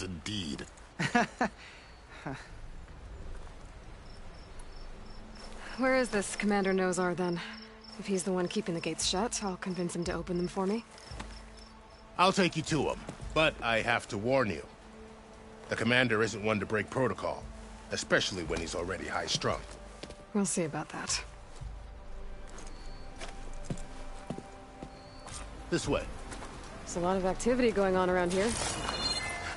Indeed. Where is this Commander Nozar, then? If he's the one keeping the gates shut, I'll convince him to open them for me. I'll take you to him, but I have to warn you. The commander isn't one to break protocol, especially when he's already high-strung. We'll see about that. This way. There's a lot of activity going on around here.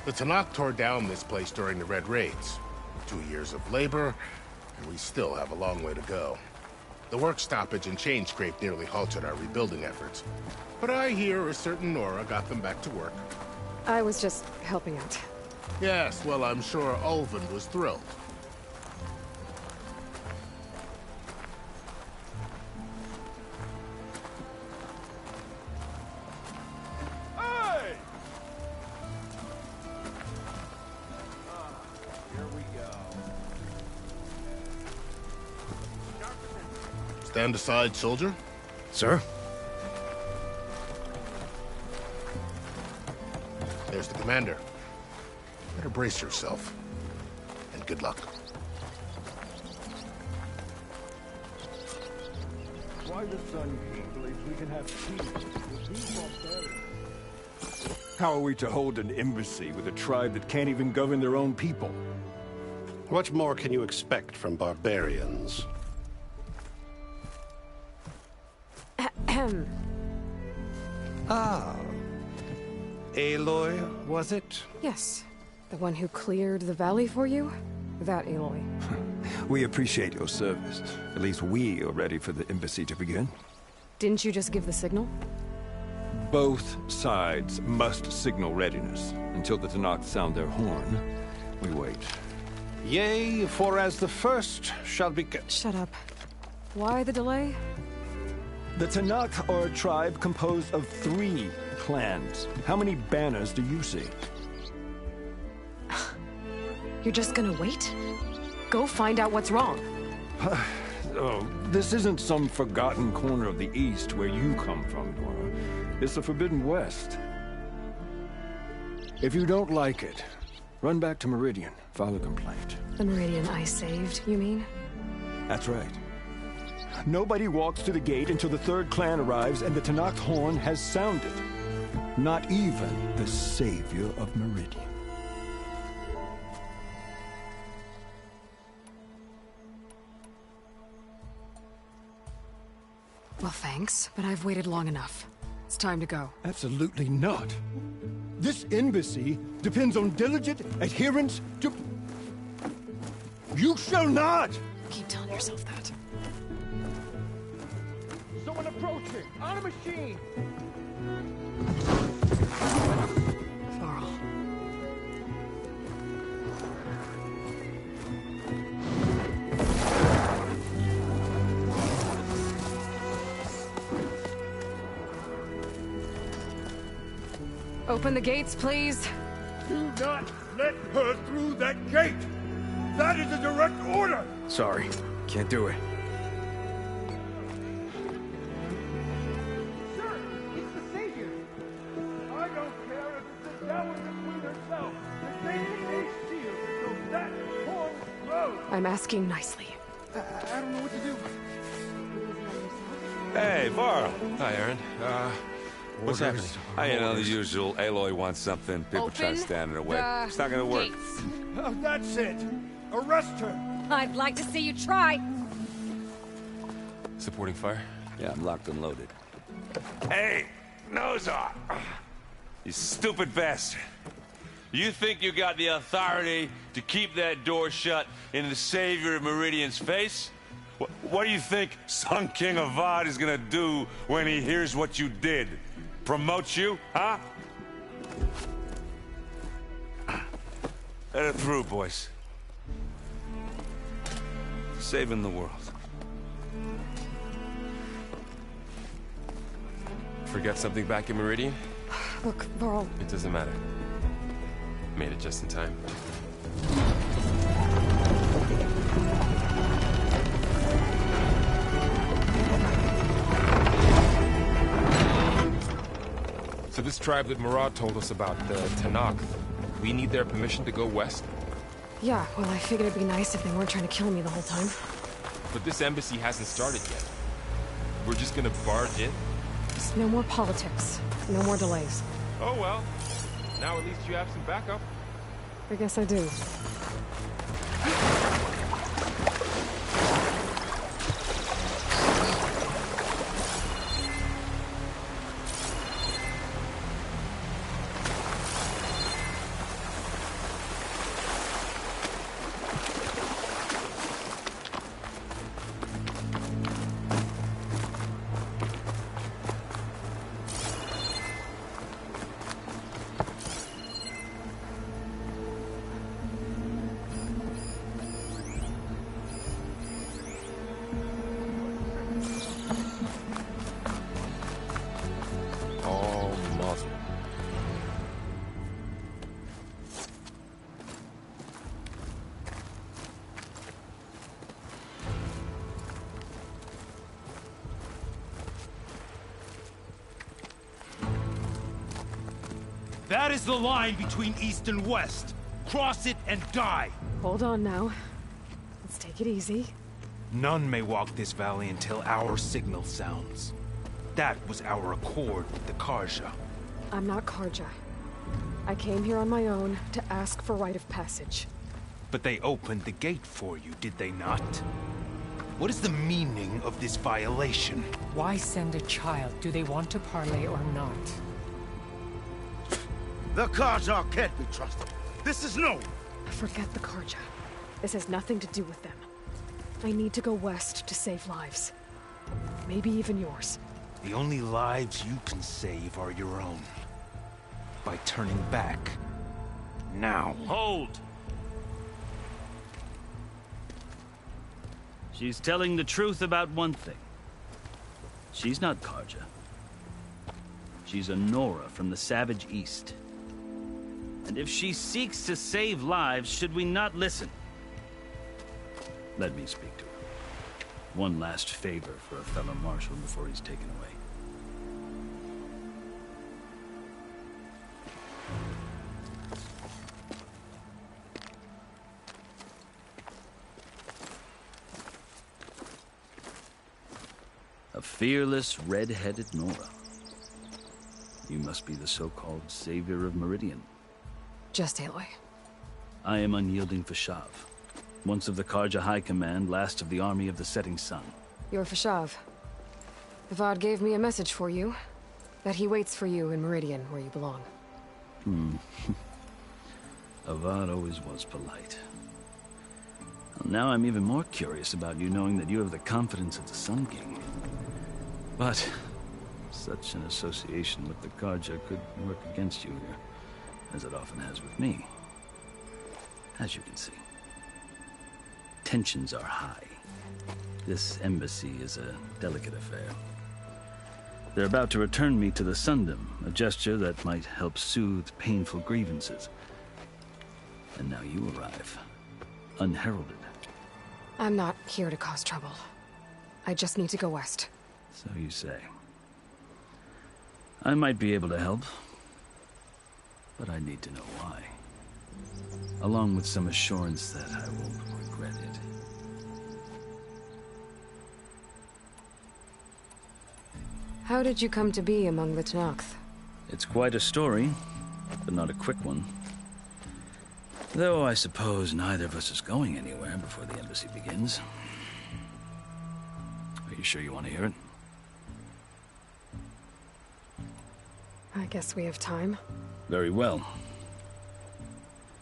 The Tanakh tore down this place during the Red Raids. 2 years of labor, and we still have a long way to go. The work stoppage and chain scrape nearly halted our rebuilding efforts. But I hear a certain Nora got them back to work. I was just helping out. Yes, well, I'm sure Ulvund was thrilled. Hey! Here we go. Stand aside, soldier. Sir? There's the commander. Better brace yourself. And good luck. Why the Sun King believes we can have peace with these barbarians. How are we to hold an embassy with a tribe that can't even govern their own people? What more can you expect from barbarians? Ahem. Ah. Aloy, was it? Yes. The one who cleared the valley for you? That Aloy. We appreciate your service. At least we are ready for the embassy to begin. Didn't you just give the signal? Both sides must signal readiness. Until the Tanakh sound their horn, we wait. Yea, for as the first shall be... Shut up. Why the delay? The Tanakh are a tribe composed of 3 clans. How many banners do you see? You're just gonna wait? Go find out what's wrong. Oh, this isn't some forgotten corner of the East where you come from, Nora. It's the Forbidden West. If you don't like it, run back to Meridian, file a complaint. The Meridian I saved, you mean? That's right. Nobody walks to the gate until the 3rd clan arrives and the Tanakh horn has sounded. Not even the savior of Meridian. Well, thanks, but I've waited long enough. It's time to go. Absolutely not. This embassy depends on diligent adherence to... You shall not! Keep telling yourself that. Someone approaching! On a machine! Varl. Open the gates, please. Do not let her through that gate! That is a direct order! Sorry, can't do it. Sir, it's the savior! I don't care if it's the devil and the queen herself. The gate is a shield, so that horn blows! I'm asking nicely. I don't know what to do. Hey, Varl. Hi, Aaron. What's happening? You know, the usual. Aloy wants something. People try to stand in her way. It's not gonna work. Gates. Oh, that's it! Arrest her! I'd like to see you try. Supporting fire? Yeah, I'm locked and loaded. Hey, Nozar! You stupid bastard. You think you got the authority to keep that door shut in the savior of Meridian's face? What do you think Sun King Avad is gonna do when he hears what you did? Promote you, huh? Let it through, boys. Saving the world. Forget something back in Meridian? Look, Varl. It doesn't matter. Made it just in time. So this tribe that Murad told us about, the Tanakh, We need their permission to go west? Yeah, well, I figured it'd be nice if they weren't trying to kill me the whole time. But this embassy hasn't started yet. We're just gonna barge in? Just no more politics. No more delays. Oh well. Now at least you have some backup. I guess I do. That is the line between East and West. Cross it and die. Hold on now. Let's take it easy. None may walk this valley until our signal sounds. That was our accord with the Karja. I'm not Karja. I came here on my own to ask for rite of passage. But they opened the gate for you, did they not? What is the meaning of this violation? Why send a child? Do they want to parley or not? The Karja can't be trusted. This is known. Forget the Karja. This has nothing to do with them. I need to go west to save lives. Maybe even yours. The only lives you can save are your own. By turning back. Now. Hold! She's telling the truth about one thing. She's not Karja. She's a Nora from the Savage East. And if she seeks to save lives, should we not listen? Let me speak to her. One last favor for a fellow marshal before he's taken away. A fearless, red-headed Nora. You must be the so-called savior of Meridian. Just Aloy. I am unyielding Fashav. Once of the Karja High Command, last of the army of the Setting Sun. You're Fashav. Avad gave me a message for you. That he waits for you in Meridian, where you belong. Avad always was polite. Well, now I'm even more curious about you knowing that you have the confidence of the Sun King. But such an association with the Karja could work against you here, as it often has with me. As you can see, tensions are high. This embassy is a delicate affair. They're about to return me to the Sundom, a gesture that might help soothe painful grievances. And now you arrive, unheralded. I'm not here to cause trouble. I just need to go west. So you say. I might be able to help, but I need to know why. Along with some assurance that I won't regret it. How did you come to be among the Tenakth? It's quite a story, but not a quick one. Though I suppose neither of us is going anywhere before the embassy begins. Are you sure you want to hear it? I guess we have time. Very well.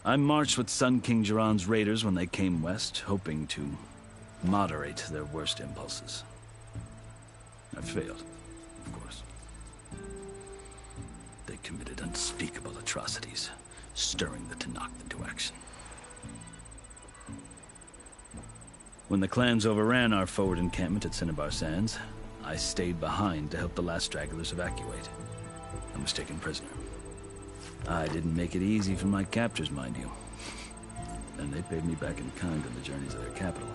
I marched with Sun King Jiran's raiders when they came west, hoping to moderate their worst impulses. I failed, of course. They committed unspeakable atrocities, stirring the Tenakth into action. When the clans overran our forward encampment at Cinnabar Sands, I stayed behind to help the last stragglers evacuate. I was taken prisoner. I didn't make it easy for my captors, mind you. And they paid me back in kind on the journeys of their capital.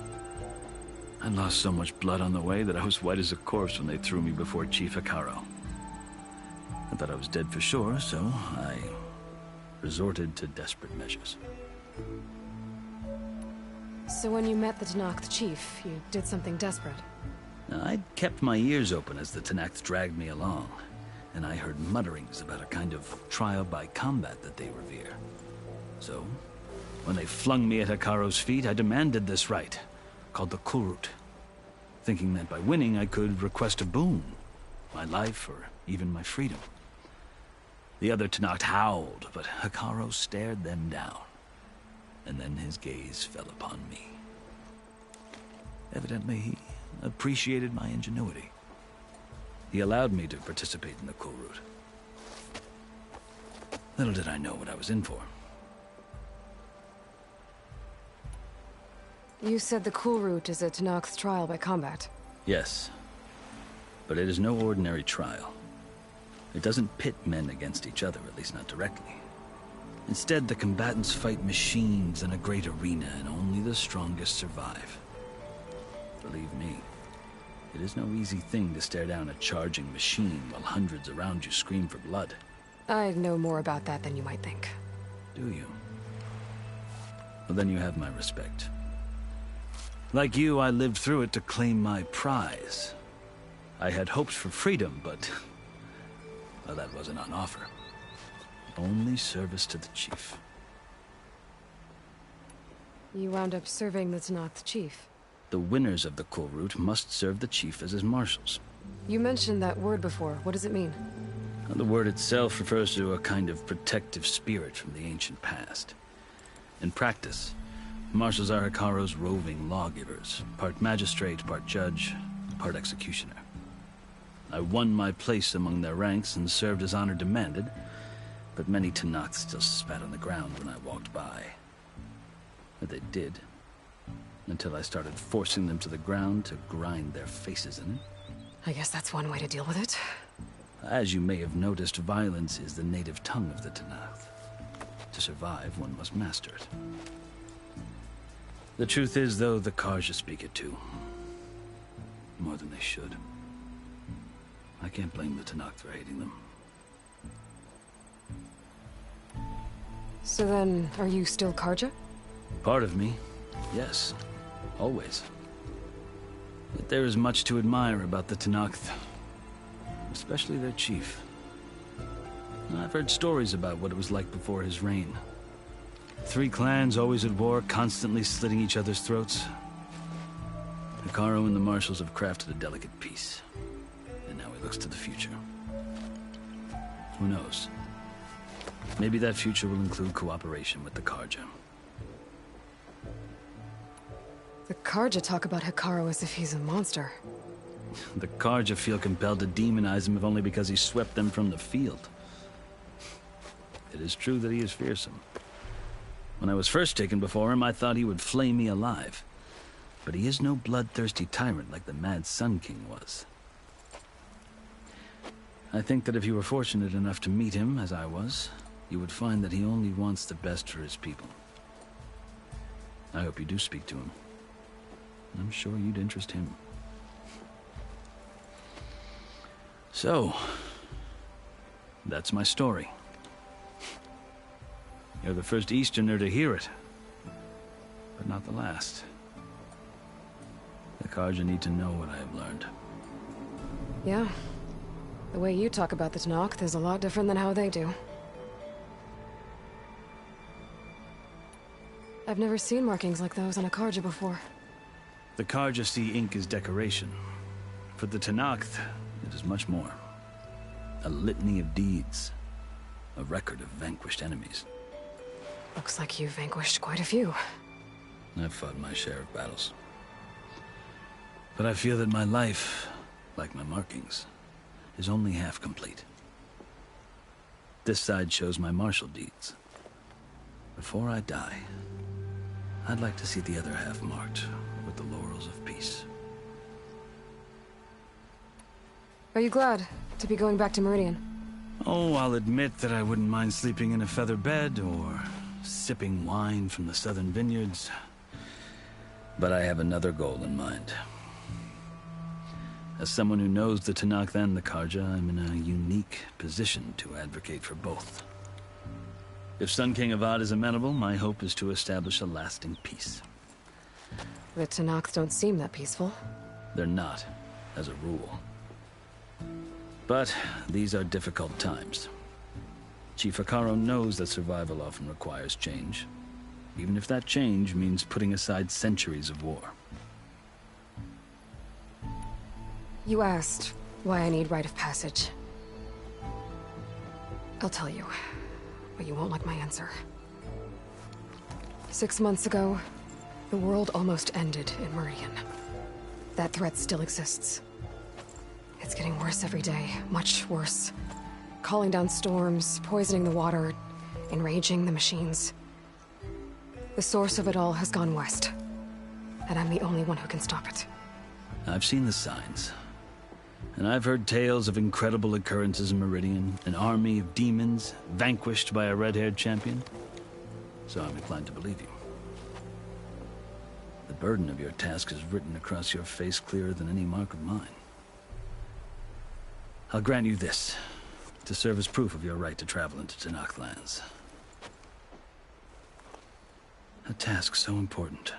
I lost so much blood on the way that I was white as a corpse when they threw me before Chief Hikaru. I thought I was dead for sure, so I resorted to desperate measures. So when you met the Tenakth chief, you did something desperate? Now, I'd kept my ears open as the Tenakth dragged me along, and I heard mutterings about a kind of trial by combat that they revere. So, when they flung me at Hekaro's feet, I demanded this rite, called the Kulrut, thinking that by winning I could request a boon, my life or even my freedom. The other Tenakth howled, but Hekaro stared them down, and then his gaze fell upon me. Evidently, he appreciated my ingenuity. He allowed me to participate in the Kulrut. Little did I know what I was in for. You said the Kulrut is a Tenakth trial by combat. Yes, but it is no ordinary trial. It doesn't pit men against each other, at least not directly. Instead, the combatants fight machines in a great arena, and only the strongest survive. Believe me, it is no easy thing to stare down a charging machine while hundreds around you scream for blood. I know more about that than you might think. Do you? Well, then you have my respect. Like you, I lived through it to claim my prize. I had hopes for freedom, but well, that wasn't on offer. Only service to the chief. You wound up serving the Tenakth chief. The winners of the Kulrut must serve the chief as his marshals. You mentioned that word before. What does it mean? The word itself refers to a kind of protective spirit from the ancient past. In practice, marshals are Hekaro's roving lawgivers, part magistrate, part judge, part executioner. I won my place among their ranks and served as honor demanded, but many Tenakth still spat on the ground when I walked by. But they did, until I started forcing them to the ground to grind their faces in it. I guess that's one way to deal with it. As you may have noticed, violence is the native tongue of the Tenakth. To survive, one must master it. The truth is, though, the Karja speak it too. More than they should. I can't blame the Tenakth for hating them. So then, are you still Karja? Part of me, yes. Always. Yet there is much to admire about the Tenakth. Especially their chief. I've heard stories about what it was like before his reign. 3 clans always at war, constantly slitting each other's throats. Hekaro and the marshals have crafted a delicate peace. And now he looks to the future. Who knows? Maybe that future will include cooperation with the Karja. The Karja talk about Hekaro as if he's a monster. The Karja feel compelled to demonize him if only because he swept them from the field. It is true that he is fearsome. When I was first taken before him, I thought he would flay me alive. But he is no bloodthirsty tyrant like the Mad Sun King was. I think that if you were fortunate enough to meet him, as I was, you would find that he only wants the best for his people. I hope you do speak to him. I'm sure you'd interest him. So, that's my story. You're the first Easterner to hear it, but not the last. The Karja need to know what I have learned. Yeah. The way you talk about the Tenakth is a lot different than how they do. I've never seen markings like those on a Karja before. The Karja see ink as decoration. For the Tenakth, it is much more. A litany of deeds. A record of vanquished enemies. Looks like you've vanquished quite a few. I've fought my share of battles. But I feel that my life, like my markings, is only half complete. This side shows my martial deeds. Before I die, I'd like to see the other half marked with the laurels of peace. Are you glad to be going back to Meridian? Oh, I'll admit that I wouldn't mind sleeping in a feather bed or sipping wine from the southern vineyards. But I have another goal in mind. As someone who knows the Tenakth and the Karja, I'm in a unique position to advocate for both. If Sun King Avad is amenable, my hope is to establish a lasting peace. The Tenakth don't seem that peaceful. They're not, as a rule. But these are difficult times. Chief Hekarro knows that survival often requires change, even if that change means putting aside centuries of war. You asked why I need rite of passage. I'll tell you, but you won't like my answer. 6 months ago, the world almost ended in Meridian. That threat still exists. It's getting worse every day, much worse. Calling down storms, poisoning the water, enraging the machines. The source of it all has gone west, and I'm the only one who can stop it. I've seen the signs. And I've heard tales of incredible occurrences in Meridian, an army of demons vanquished by a red-haired champion. So I'm inclined to believe you. The burden of your task is written across your face clearer than any mark of mine. I'll grant you this, to serve as proof of your right to travel into Tenakth lands. A task so important,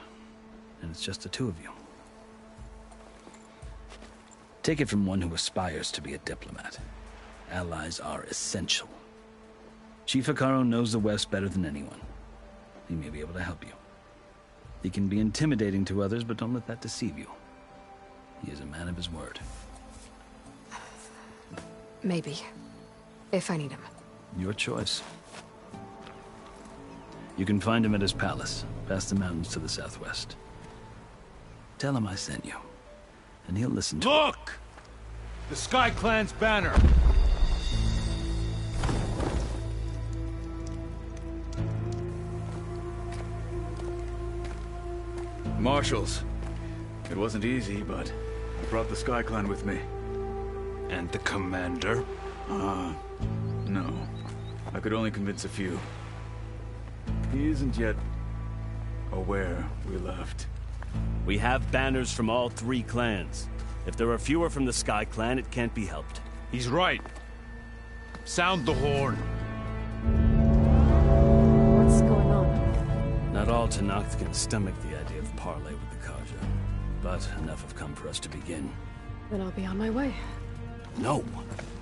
and it's just the two of you. Take it from one who aspires to be a diplomat. Allies are essential. Chief Hekarro knows the West better than anyone. He may be able to help you. He can be intimidating to others, but don't let that deceive you. He is a man of his word. Maybe. If I need him. Your choice. You can find him at his palace, past the mountains to the southwest. Tell him I sent you, and he'll listen to Look! The Sky Clan's banner! Marshals. It wasn't easy, but I brought the Sky Clan with me. And the commander? No. I could only convince a few. He isn't yet aware we left. We have banners from all 3 clans. If there are fewer from the Sky Clan, it can't be helped. He's right. Sound the horn. What's going on? Not all Tenakth can stomach the idea of parley with the Karja, but enough have come for us to begin. Then I'll be on my way. No.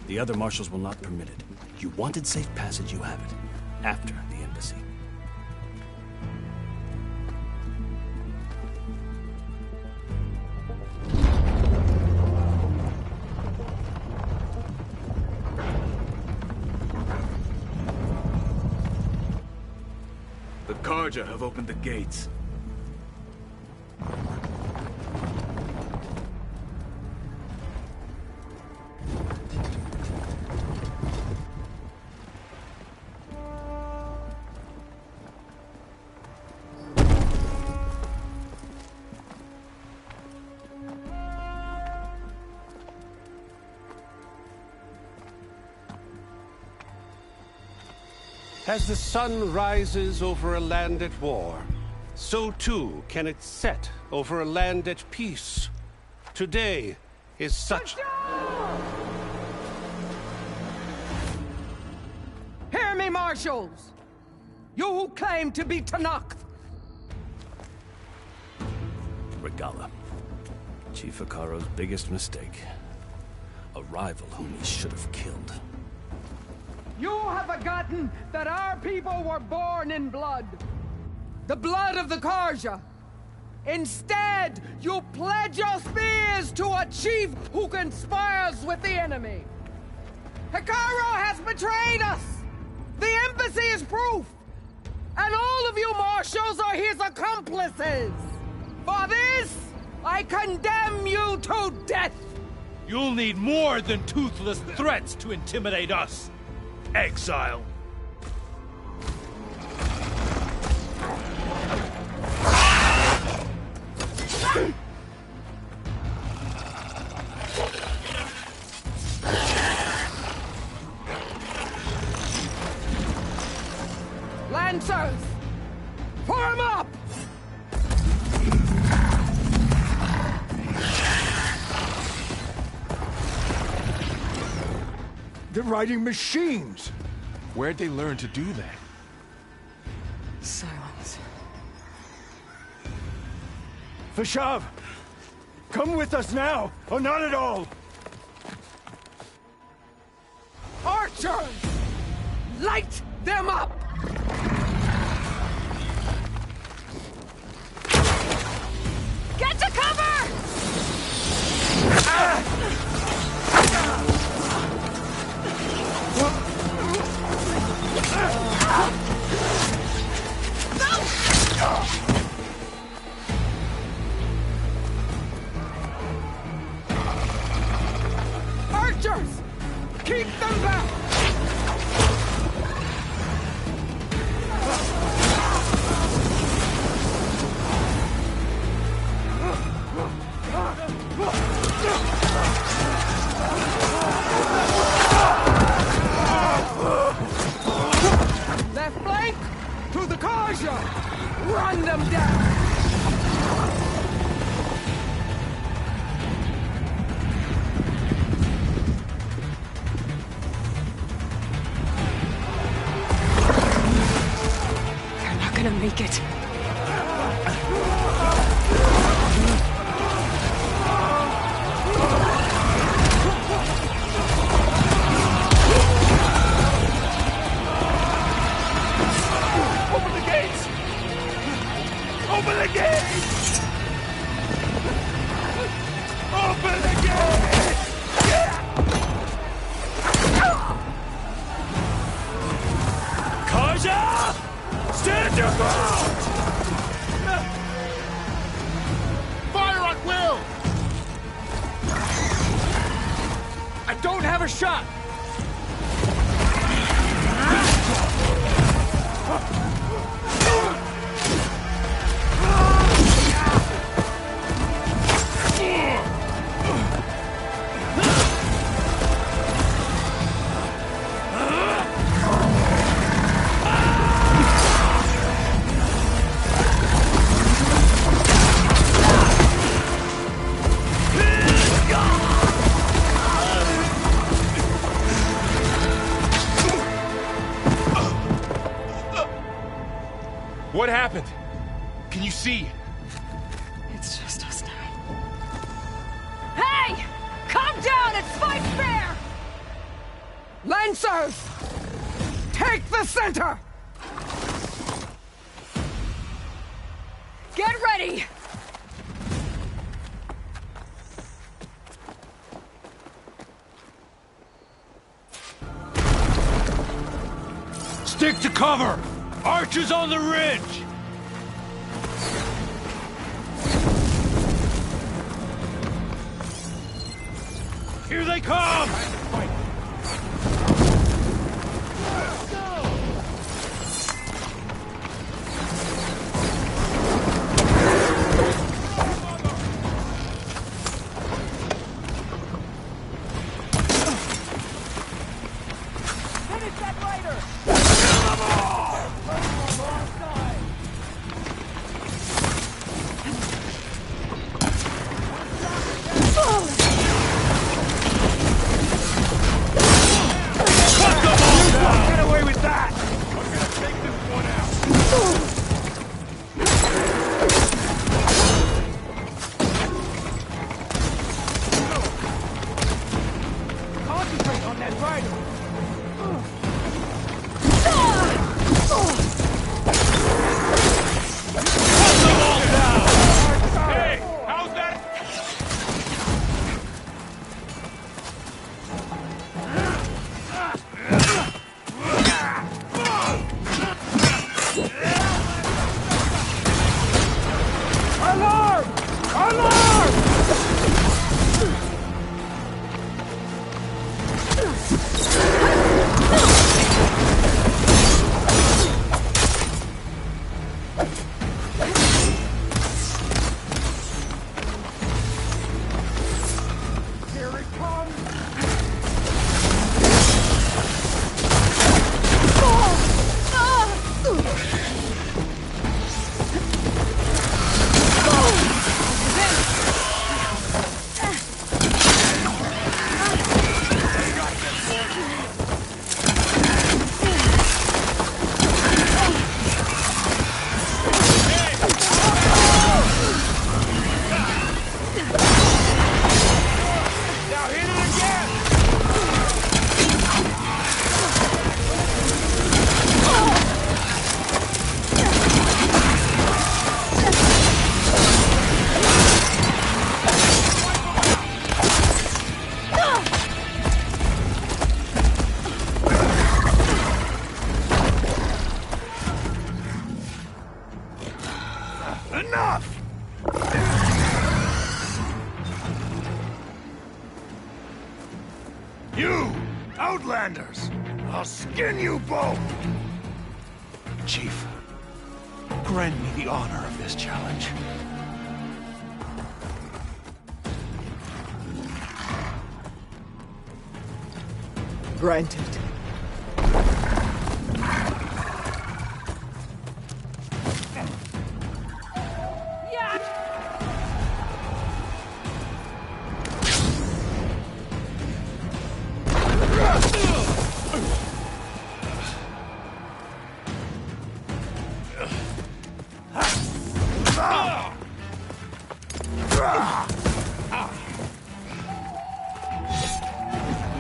The other marshals will not permit it. You wanted safe passage, you have it. After the embassy. The Karja have opened the gates. As the sun rises over a land at war, so too can it set over a land at peace. Today is such... Hear me, marshals! You who claim to be Tenakth! Regala. Chief Hekarro's biggest mistake. A rival whom he should have killed. You have forgotten that our people were born in blood. The blood of the Karja. Instead, you pledge your spears to a chief who conspires with the enemy. Hekarro has betrayed us! The embassy is proof! And all of you marshals are his accomplices! For this, I condemn you to death! You'll need more than toothless threats to intimidate us. Exile. Lancers! Form up! They're riding machines! Where'd they learn to do that? Vashav! Come with us now, or not at all! Archers! Light them up! Get to cover! Archers! Keep them back! Left flank to the Karja! Run them down! They're not gonna make it. Open the gates! Open the gates! Open the gates! Karja! Stand your ground! Fire on will! I don't have a shot! What happened? Can you see? It's just us now. Hey! Calm down! It's fight fair! Lancers! Take the center! Get ready! Stick to cover! Archers on the ridge! Here they come! Finish that rider! Get away with that! I'm gonna take this one out. Concentrate on that rider! Hey, how's that? Alarm! Alarm! Here it comes! Enough! You, Outlanders! I'll skin you both! Chief, grant me the honor of this challenge. Granted.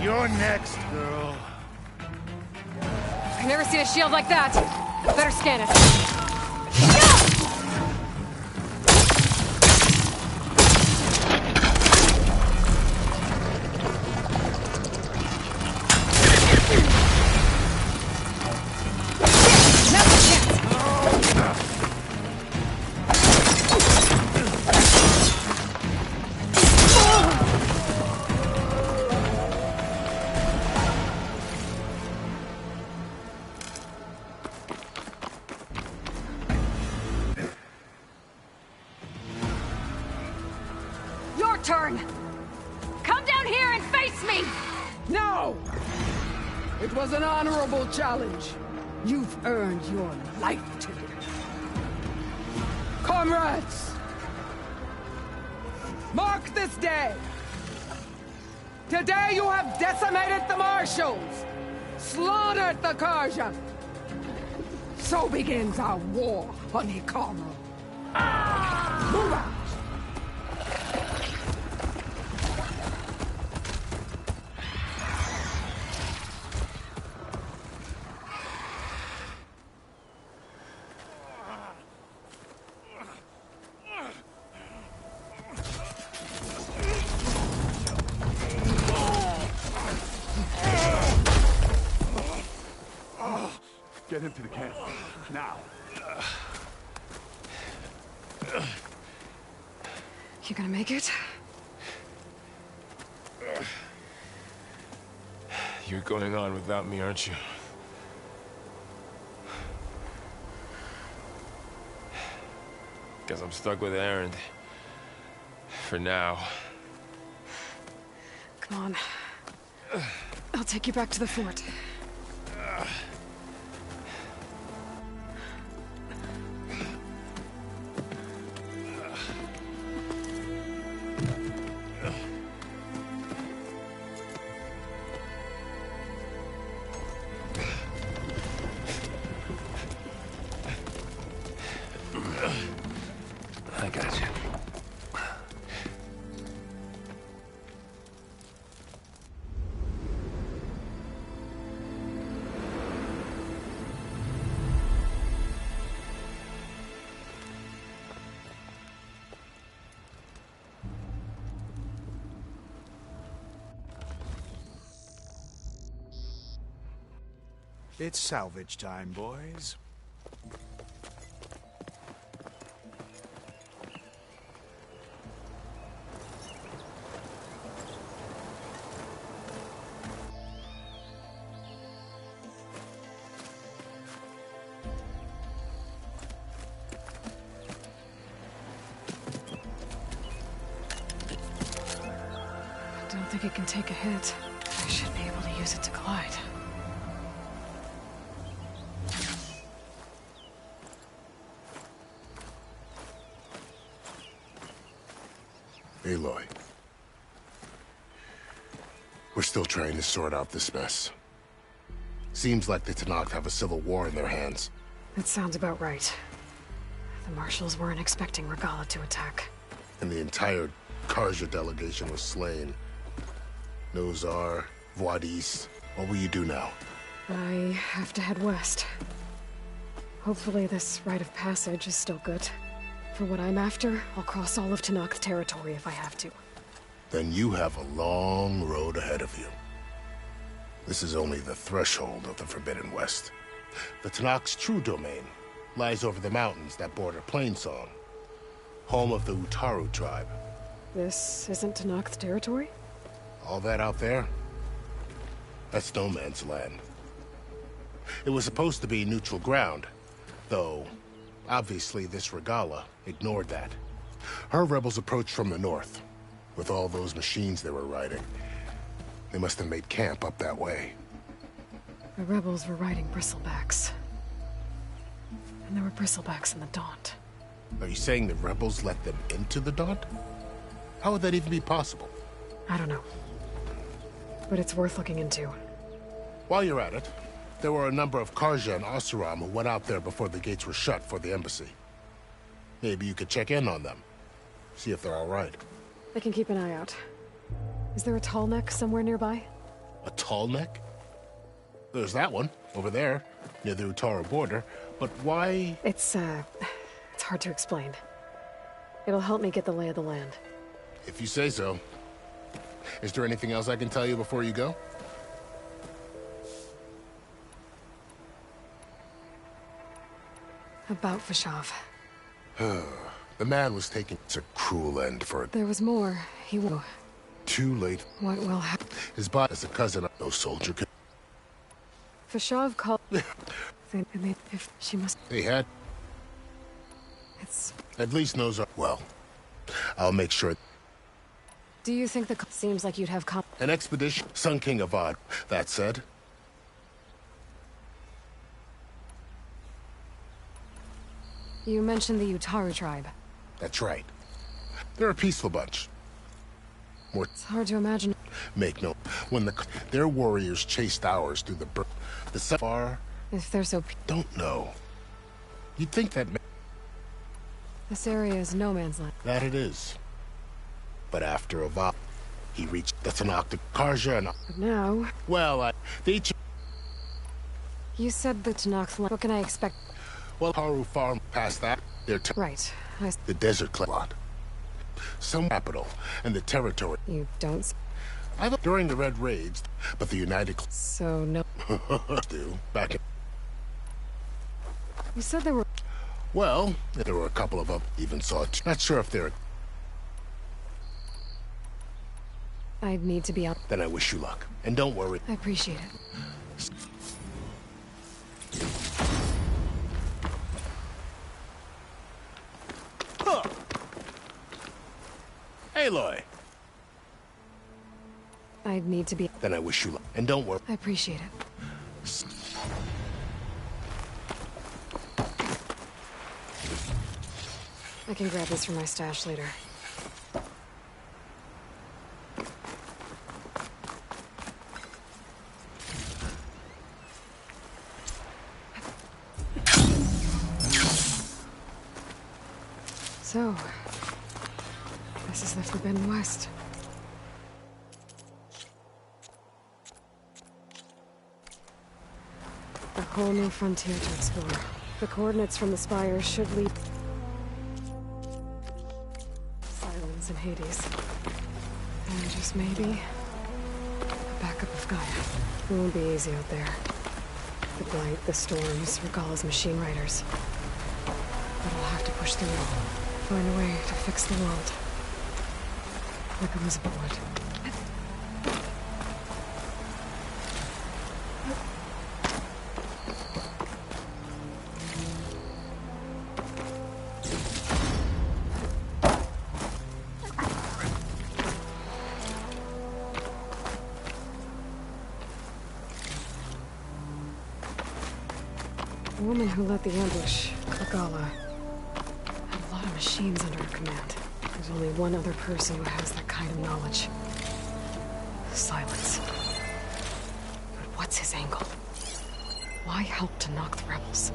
You're next, girl. I've never seen a shield like that. Better scan it. Turn! Come down here and face me! No! It was an honorable challenge. You've earned your life ticket. Comrades! Mark this day! Today you have decimated the Marshals! Slaughtered the Karja! So begins our war, Honeycomb. Move out! Get him to the camp. Now. You gonna make it? You're going on without me, aren't you? Guess I'm stuck with Aaron. For now. Come on. I'll take you back to the fort. I got you. It's salvage time, boys. I don't think it can take a hit. I should be able to use it to glide. Aloy. We're still trying to sort out this mess. Seems like the Tenakth have a civil war in their hands. That sounds about right. The Marshals weren't expecting Regala to attack. And the entire Karja delegation was slain. Nozar, Voidis. What will you do now? I have to head west. Hopefully this rite of passage is still good. For what I'm after, I'll cross all of Tenakth territory if I have to. Then you have a long road ahead of you. This is only the threshold of the Forbidden West. The Tenakth's true domain lies over the mountains that border Plainsong. home of the Utaru tribe. This isn't Tenakth's territory? All that out there? That's no man's land. It was supposed to be neutral ground, though obviously this Regala ignored that. Her rebels approached from the north, with all those machines they were riding. They must have made camp up that way. The rebels were riding bristlebacks. And there were bristlebacks in the Daunt. Are you saying the rebels let them into the Daunt? How would that even be possible? I don't know. But it's worth looking into. While you're at it, there were a number of Karja and Oseram who went out there before the gates were shut for the embassy. Maybe you could check in on them. See if they're all right. I can keep an eye out. Is there a tall neck somewhere nearby? A tall neck? There's that one, over there, near the Utaru border. But why? It's hard to explain. It'll help me get the lay of the land. If you say so. Is there anything else I can tell you before you go? About Fashav. The man was taking... It's a cruel end for it. There was more. He will... Too late. What will happen? His body is a cousin of no soldier could... Fashav called... if she must... They had... It's... At least knows our... Well, I'll make sure... Do you think the... Seems like you'd have... An expedition? Sun King Avad. That said... You mentioned the Utaru tribe. That's right. They're a peaceful bunch. More... It's hard to imagine... Make no... When their warriors chased ours through the far... If they're so... Don't know. You'd think that... This area is no man's land. That it is. But after Avad, he reached the Tenakth Karja and... But now... Well, they... You said the Tenakth land. What can I expect? Well, Haru farm past that. They're... Right. The desert lot. Some capital and the territory. You don't... During the Red Raids, but the United... So no... do. Back in... You said there were... Well, there were a couple of them. Even saw... Not sure if they're... I'd need to be out... Then I wish you luck. And don't worry. I appreciate it. Huh. Aloy. I'd need to be... Then I wish you luck. And don't worry. I appreciate it. I can grab this from my stash later. So, this is the Forbidden West. A whole new frontier to explore. The coordinates from the spires should lead... Silence in Hades. And just maybe... a backup of Gaia. It won't be easy out there. The blight, the storms, Regala's machine riders. But I'll have to push through it all. Find a way to fix the world. Like Elizabeth would. The woman who led the ambush, Regala, had a lot of machines under her command. There's only one other person who has that kind of knowledge. Silence. But what's his angle? Why help to knock the rebels?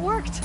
worked!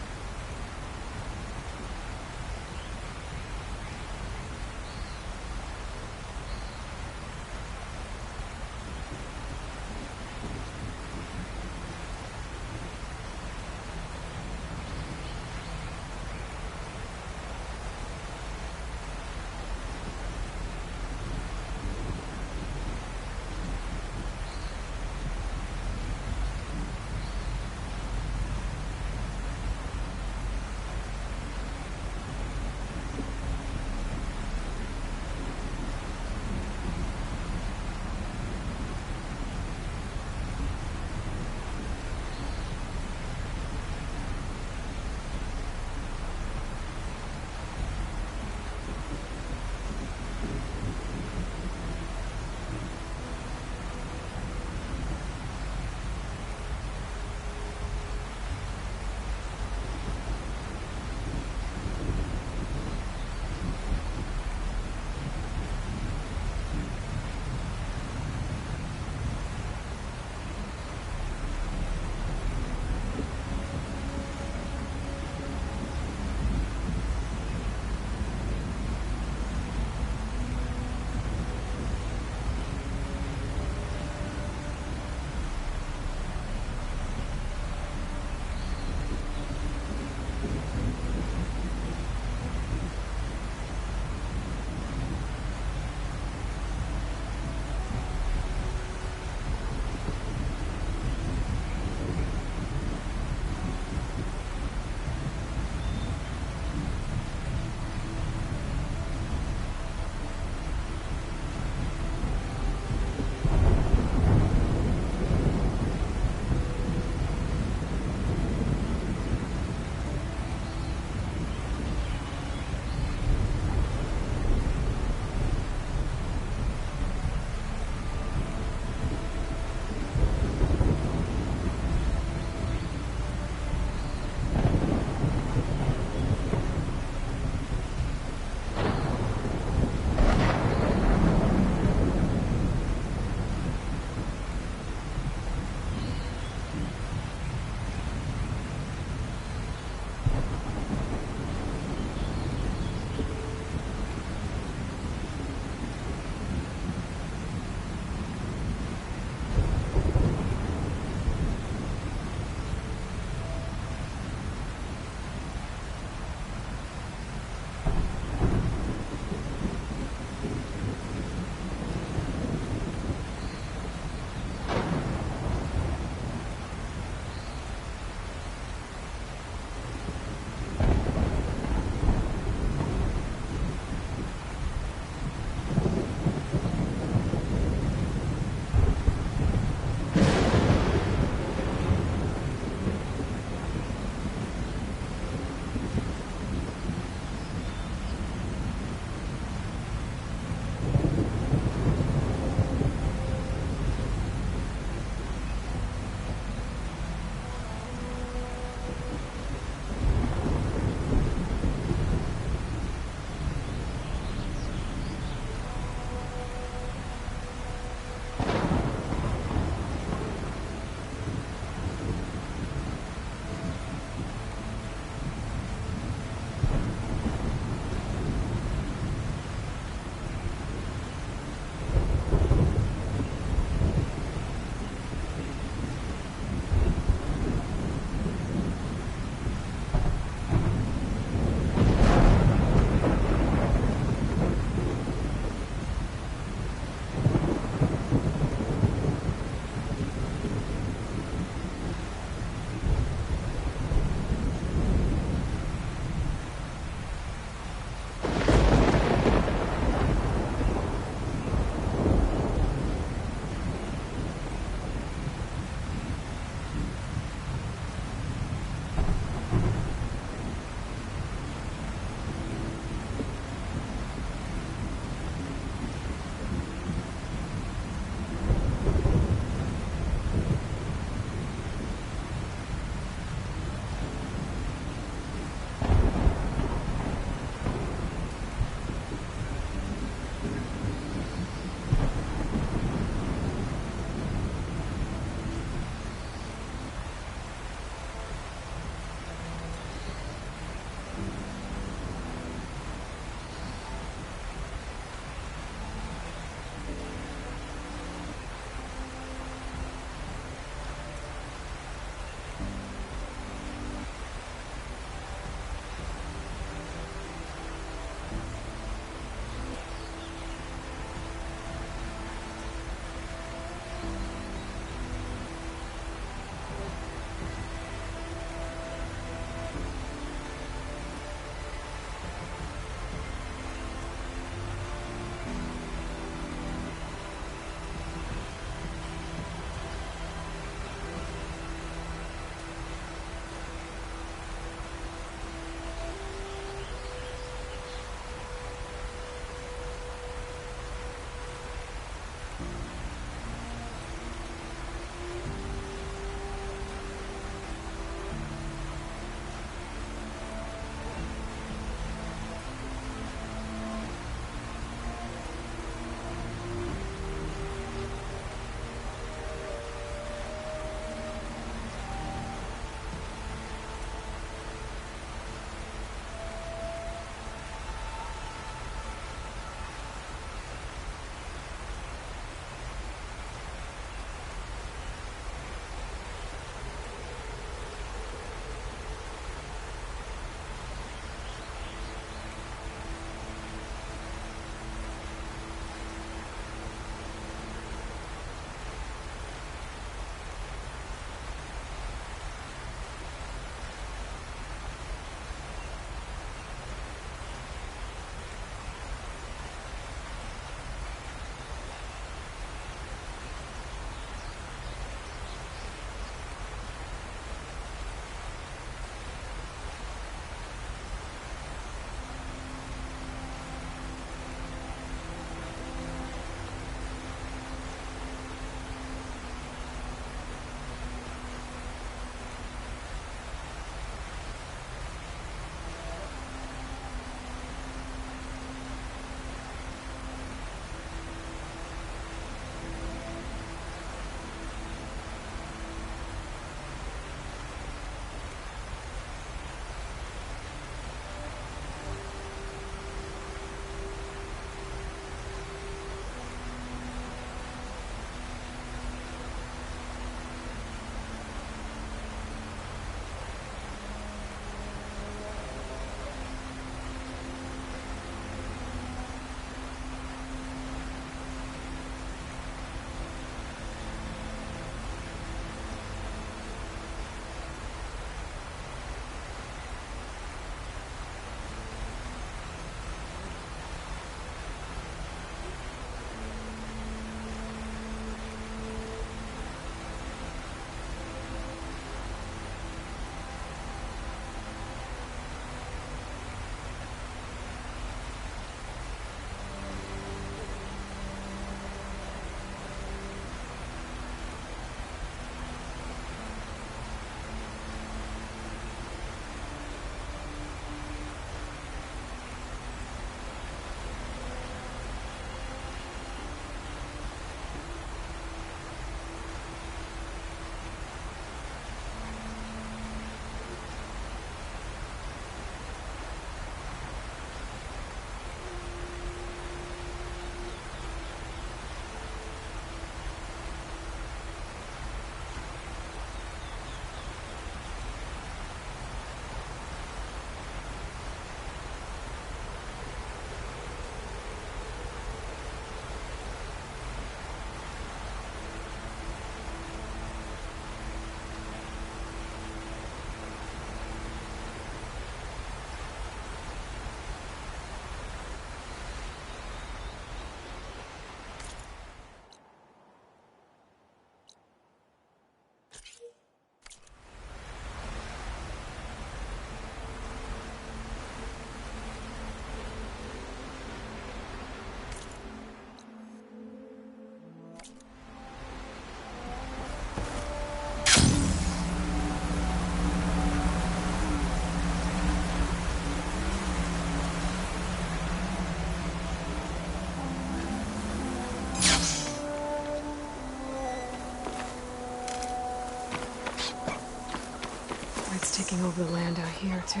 It's taking over the land out here, too.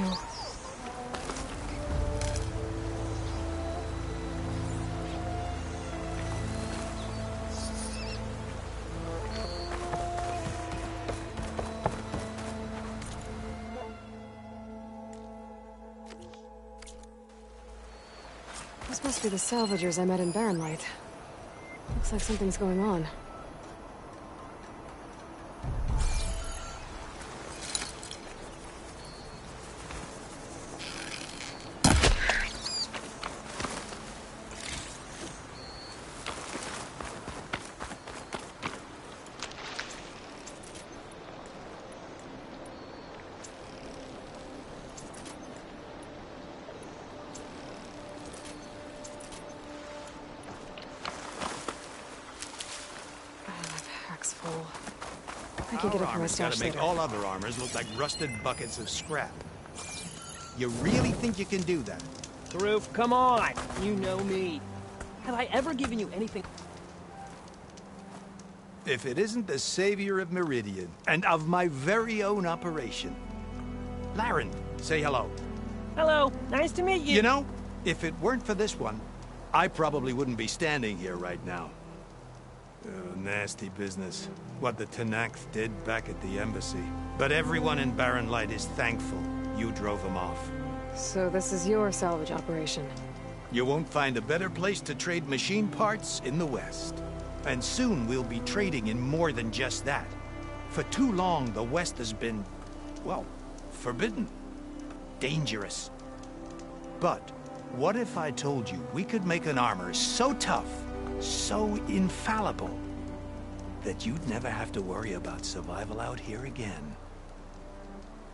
This must be the salvagers I met in Barren Light. Looks like something's going on. I can get it from my stash gotta make later. all other armors look like rusted buckets of scrap. You really think you can do that? Karoof, come on! You know me. Have I ever given you anything? If it isn't the savior of Meridian, and of my very own operation. Laren, say hello. Hello, nice to meet you. You know, if it weren't for this one, I probably wouldn't be standing here right now. Oh, nasty business. What the Tenakth did back at the embassy. But everyone in Barren Light is thankful you drove them off. So this is your salvage operation? You won't find a better place to trade machine parts in the West. And soon we'll be trading in more than just that. For too long, the West has been, well, forbidden. Dangerous. But what if I told you we could make an armor so tough, so infallible, that you'd never have to worry about survival out here again?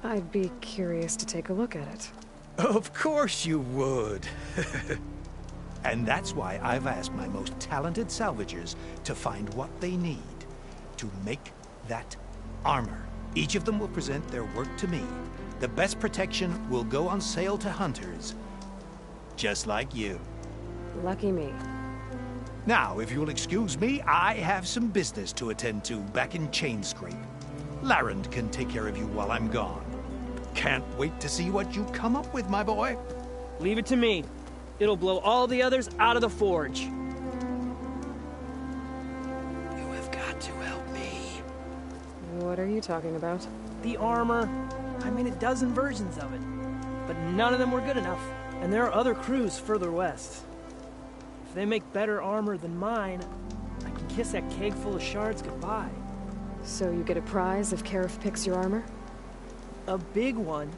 I'd be curious to take a look at it. Of course you would. And that's why I've asked my most talented salvagers to find what they need to make that armor. Each of them will present their work to me. The best protection will go on sale to hunters, just like you. Lucky me. Now, if you'll excuse me, I have some business to attend to back in Chainscrape. Laren can take care of you while I'm gone. Can't wait to see what you come up with, my boy. Leave it to me. It'll blow all the others out of the forge. You have got to help me. What are you talking about? The armor. I made a dozen versions of it. But none of them were good enough. And there are other crews further west. If they make better armor than mine, I can kiss that keg full of shards goodbye. So you get a prize if Karif picks your armor? A big one.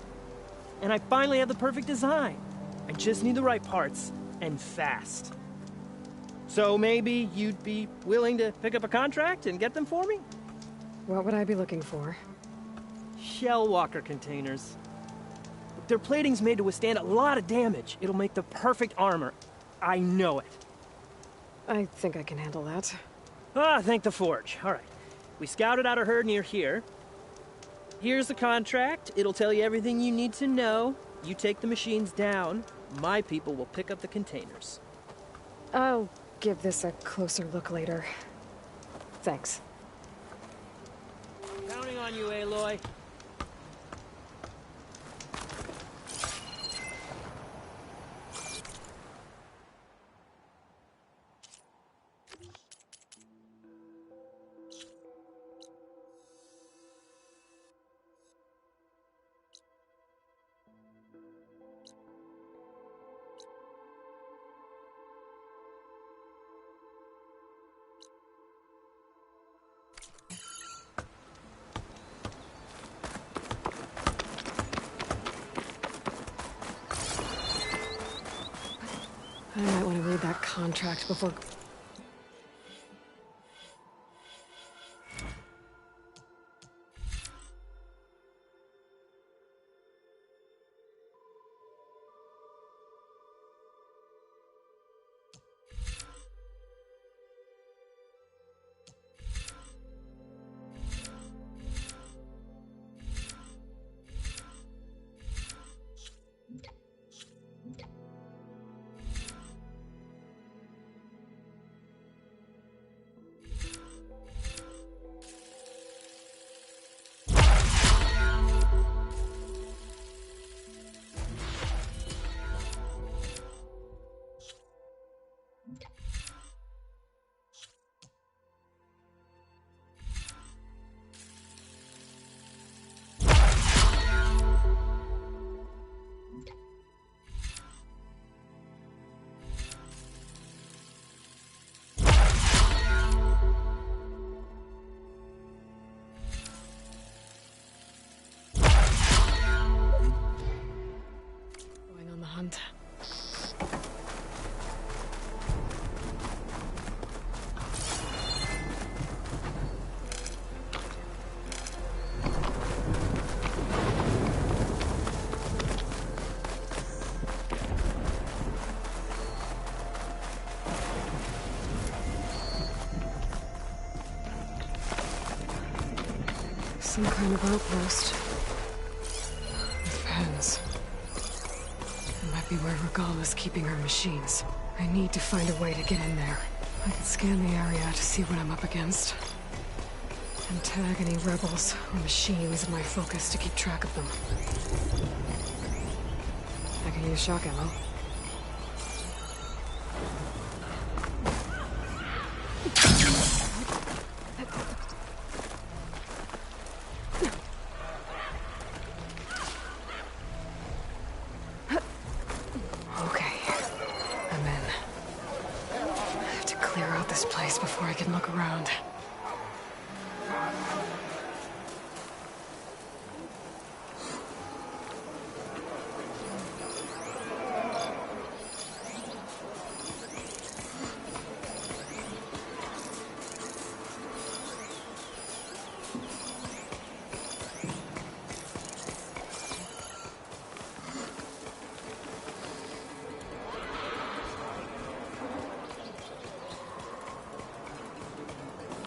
And I finally have the perfect design. I just need the right parts, and fast. So maybe you'd be willing to pick up a contract and get them for me? What would I be looking for? Shell walker containers. Their plating's made to withstand a lot of damage. It'll make the perfect armor. I know it. I think I can handle that. Ah, thank the forge. All right. We scouted out a herd near here. Here's the contract. It'll tell you everything you need to know. You take the machines down. My people will pick up the containers. I'll give this a closer look later. Thanks. Counting on you, Aloy. I might want to read that contract before... Some kind of outpost. With pens. It might be where Regala's keeping her machines. I need to find a way to get in there. I can scan the area to see what I'm up against. And tag any rebels or machines in my focus to keep track of them. I can use shock ammo. Okay, I'm in. I have to clear out this place before I can look around.